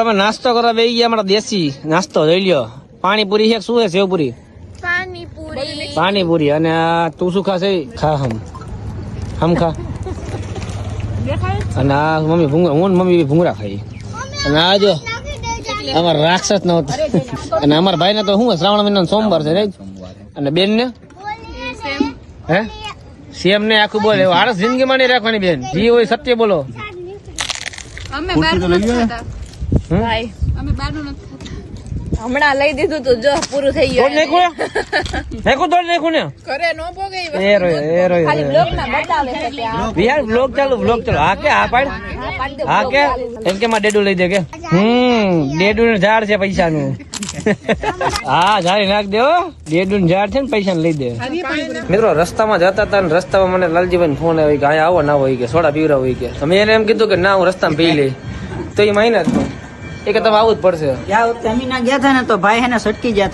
અમે નાસ્તો કરવા બેસી ગયા. અમારા દેશી નાસ્તો જોઈ લ્યો. પાણીપુરી છે શું છે? સેવપુરી, પાણીપુરી. અને તું શું ખાશે? ખા હમ ખા. અને આ મમ્મી ભૂંગળા, હું મમ્મી ભૂંગળા ખાઈ. અને આ જો અમારા રાક્ષસ નો. અને અમારા ભાઈ ને તો શું શ્રાવણ મહિના સોમવાર છે રે. અને બેન ને હે સેમ ને આખું બોલે. આળસ જિંદગી માં નહીં રાખવાની બેન. જી હોય સત્ય બોલો. હમણાં લઈ દીધું તું, જો પૂરું થઈ ગયું. બ્લોગ ચાલુ. હા કે હા પાડ. હા કે એમ કે માં ડેડુ લઈ દે કે. ડેડુ નું ઝાડ છે પૈસા નું. હા ઝાડી નાખ દે. ડેડુ નું ઝાડ છે ને પૈસા લઈ દે. મિત્રો રસ્તામાં જતા હતા ને રસ્તામાં મને લાલજીભાઈ ફોન આવ્યો કે આવો ના હોય કે સોડા પીવરા હોય કે. અમે એને એમ કીધું કે ના હું રસ્તામાં પી લે. તો એ મહિના જ એ કે તમે આવું જ પડશે. ગયા વખતે અમે ના ગયા હતા ને તો ભાઈ એને સટકી ગયા.